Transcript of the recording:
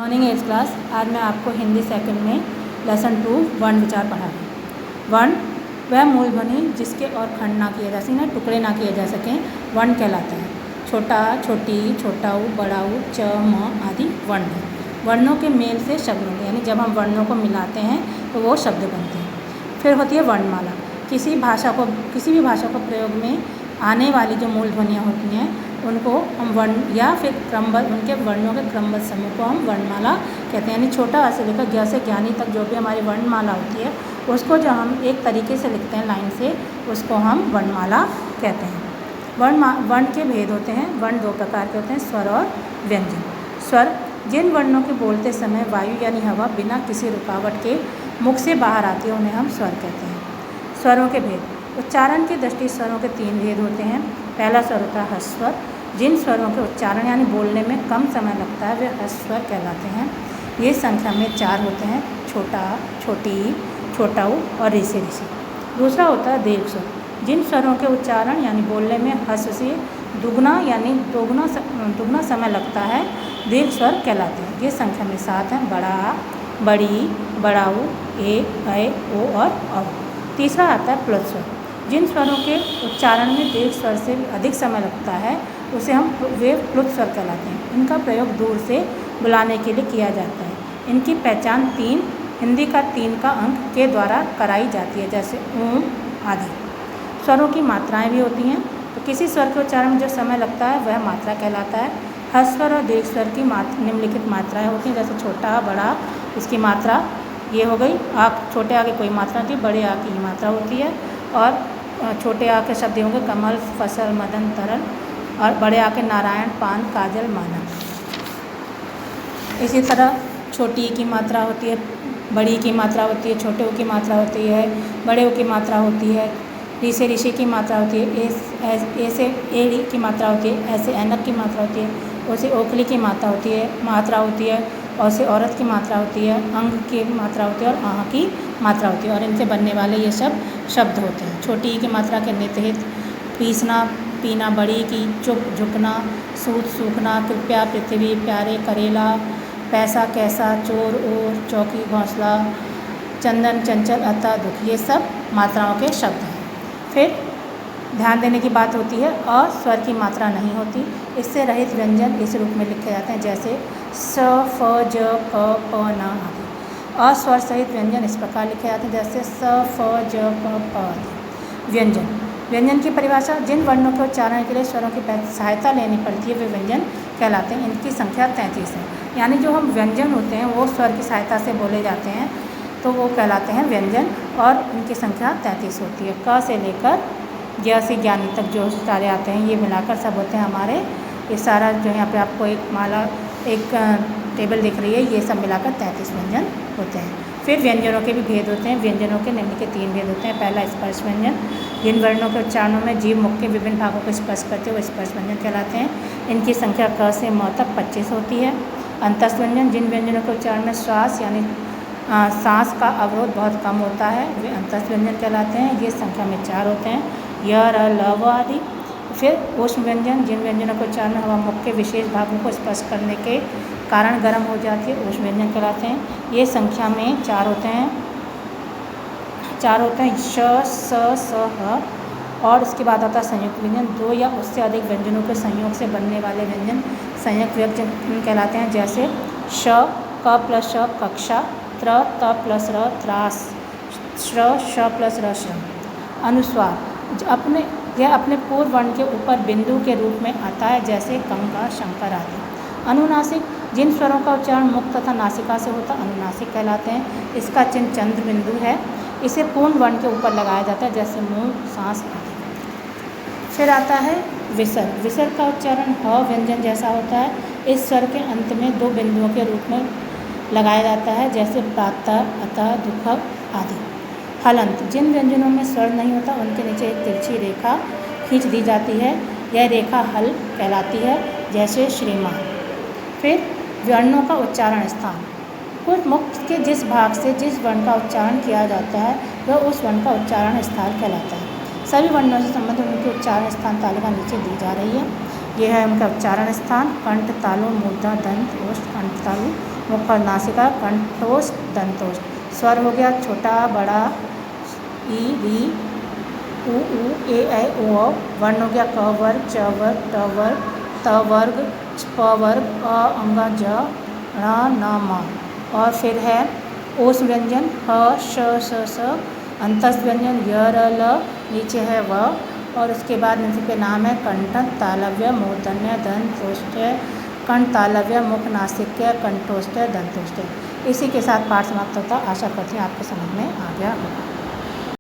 Morning eighth class. आज मैं आपको हिंदी सेकंड में लेसन 2 वर्ण विचार पढ़ा रही। वर्ण वह मूल ध्वनि जिसके और खंड ना किए जा सकें, टुकड़े ना किए जा सकें, वर्ण कहलाता है। छोटा, छोटी, छोटा ऊ, बड़ा ऊ, च, म आदि वर्ण है। वर्णों के मेल से शब्द बनते हैं, यानी जब हम वर्णों को मिलाते हैं तो वो शब्द बनते हैं। फिर होती है वर्णमाला। किसी भी भाषा को प्रयोग में आने वाली जो मूल ध्वनियाँ होती हैं उनको हम वर्ण या फिर क्रमबद्ध उनके वर्णों के क्रमबद्ध समूह को हम वर्णमाला कहते हैं। यानी छोटा अ से लेकर ज्ञ से ज्ञानी तक जो भी हमारी वर्णमाला होती है उसको जो हम एक तरीके से लिखते हैं लाइन से, उसको हम वर्णमाला कहते हैं। वर्ण के भेद होते हैं। वर्ण दो प्रकार के होते हैं, स्वर और व्यंजन। स्वर जिन वर्णों के बोलते समय वायु यानी हवा बिना किसी रुकावट के मुख से बाहर आती है उन्हें हम स्वर कहते हैं। स्वरों के भेद। उच्चारण की दृष्टि स्वरों के 3 भेद होते हैं। पहला स्वर होता है ह्रस्व स्वर। जिन स्वरों के उच्चारण यानी बोलने में कम समय लगता है वे ह्रस्व स्वर कहलाते हैं। ये संख्या में 4 होते हैं, छोटा, छोटी, छोटा ऊ और ऋषि ऋषि। दूसरा होता है दीर्घ स्वर। जिन स्वरों के उच्चारण यानी बोलने में ह्रस्व से दुगना समय लगता है दीर्घ स्वर कहलाते हैं। ये संख्या में 7 हैं, बड़ा, बड़ी, बड़ा ऊ, ए, ऐ, ओ और औ। तीसरा आता है प्लुत स्वर। जिन स्वरों के उच्चारण में दीर्घ स्वर से अधिक समय लगता है उसे वे प्लुत स्वर कहलाते हैं। इनका प्रयोग दूर से बुलाने के लिए किया जाता है। इनकी पहचान 3 हिंदी का 3 का अंक के द्वारा कराई जाती है, जैसे ऊँ आदि। स्वरों की मात्राएं भी होती हैं। तो किसी स्वर के उच्चारण में जो समय लगता है वह मात्रा कहलाता है। ह्रस्व स्वर और दीर्घ स्वर की निम्नलिखित मात्राएं होती हैं, जैसे छोटा, बड़ा, इसकी मात्रा ये हो गई। छोटे आ के कोई मात्रा नहीं, बड़े आ की मात्रा होती है। और छोटे आ के शब्द होंगे कमल, फसल, मदन, तरल। और बड़े आ के नारायण, पान, काजल, मानव। इसी तरह छोटी की मात्रा होती है, बड़ी की मात्रा होती है, छोटे ऊ की मात्रा होती है, बड़े ऊ की मात्रा होती है, ऋषि ऋषि की मात्रा होती है, ऐसे ए की मात्रा होती है, ऐसे ऐनक की मात्रा होती है, उसे ओखली की मात्रा होती है, और से औरत की मात्रा होती है, अंग की मात्रा होती है और आह की मात्रा होती है। और इनसे बनने वाले ये सब शब्द होते हैं। छोटी की मात्रा के नितहित पीसना, पीना, बड़ी की चुप, झुकना, सूत, सूखना, कृपया, पृथ्वी, प्यारे, करेला, पैसा, कैसा, चोर, ओर, चौकी, घोंसला, चंदन, चंचल, अतः, दुख। ये सब मात्राओं के शब्द हैं। फिर ध्यान देने की बात होती है, अ स्वर की मात्रा नहीं होती। इससे रहित व्यंजन इस रूप में लिखे जाते हैं, जैसे स, फ, ज, फ, प, न आदि। अस्वर सहित व्यंजन इस प्रकार लिखे जाते हैं, जैसे स, फ, ज, फ, प आदि। व्यंजन की परिभाषा। जिन वर्णों के उच्चारण के लिए स्वरों की सहायता लेनी पड़ती है वे व्यंजन कहलाते हैं। इनकी संख्या 33 है। यानी जो हम व्यंजन होते हैं वो स्वर की सहायता से बोले जाते हैं तो वो कहलाते हैं व्यंजन, और इनकी संख्या 33 होती है। क से लेकर ज्ञ से ज्ञानी तक जो सारे आते हैं ये मिलाकर सब होते हैं हमारे। ये सारा जो यहाँ पे आपको एक टेबल दिख रही है, ये सब मिलाकर 33 व्यंजन होते हैं। फिर व्यंजनों के भी भेद होते हैं। व्यंजनों के निम्नलिखित 3 भेद होते हैं। पहला स्पर्श व्यंजन। जिन वर्णों के उच्चारणों में जीभ मुख के विभिन्न भागों को स्पर्श करते हुए स्पर्श व्यंजन कहलाते हैं। इनकी संख्या क से म तक 25 होती है। अंतस्थ व्यंजन। जिन व्यंजनों के उच्चारण में श्वास यानी सांस का अवरोध बहुत कम होता है वे अंतस्थ व्यंजन कहलाते हैं। ये संख्या में 4 होते हैं, य, र, ल, व आदि। फिर ऊष्म व्यंजन। जिन व्यंजनों के उच्चारण में हवा मुख के विशेष भागों को स्पर्श करने के कारण गर्म हो जाती है ऊष्म व्यंजन कहलाते हैं। ये संख्या में 4 होते हैं, श, स, ह। और इसके बाद आता है संयुक्त व्यंजन। 2 या उससे अधिक व्यंजनों के संयोग से बनने वाले व्यंजन संयुक्त व्यंजन कहलाते हैं, जैसे श, क प्लस श, कक्षा, त्र, त प्लस र, त्रास, श्र, श प्लस र, श्रम। अनुस्वार। यह अपने पूर्व वर्ण के ऊपर बिंदु के रूप में आता है, जैसे कंका, शंकर आदि। अनुनासिक। जिन स्वरों का उच्चारण मुख तथा नासिका से होता है अनुनासिक कहलाते हैं। इसका चिन्ह चंद्र बिंदु है। इसे पूर्ण वर्ण के ऊपर लगाया जाता है, जैसे मुंह, सांस आदि। फिर आता है विसर्ग। विसर्ग का उच्चारण ह व्यंजन जैसा होता है। इस स्वर के अंत में 2 बिंदुओं के रूप में लगाया जाता है, जैसे प्रातः, अतः, दुख आदि। हलंत। जिन व्यंजनों में स्वर नहीं होता उनके नीचे एक तिरछी रेखा खींच दी जाती है, यह रेखा हल कहलाती है, जैसे श्रीमान। फिर वर्णों का उच्चारण स्थान। कुछ मुख के जिस भाग से जिस वर्ण का उच्चारण किया जाता है वह उस वर्ण का उच्चारण स्थान कहलाता है। सभी वर्णों से संबंधित उनके उच्चारण स्थान तालिका नीचे दी जा रही है। यह है उनका उच्चारण स्थान। कंठ तालु, मूर्धा, दंत, ओष्ठ, कंठ तालु, मुख और नासिका, कंठोष्ठ, दंतोष्ठ। स्वर हो गया छोटा बड़ा ई री उ ए ऐ ओ औ। वर्ण हो गया क वर्ग, च वर्ग, ट वर्ग, त वर्ग, प वर्ग, अ अंगा, ज ण न म। और फिर है ओस व्यंजन ह श श स, अंतस्थ व्यंजन य र ल, नीचे है व। और उसके बाद नीचे पे नाम है कंठन, तालव्य, मूर्धन्य, दंतोष्ठ्य, कंठ, तालव्य, मुख, नासिक्य, कंठोष्ठ्य, दंतोष्ठ्य। इसी के साथ पाठ समाप्त होता। आशा करती हूँ आपको समझ में आ गया होगा।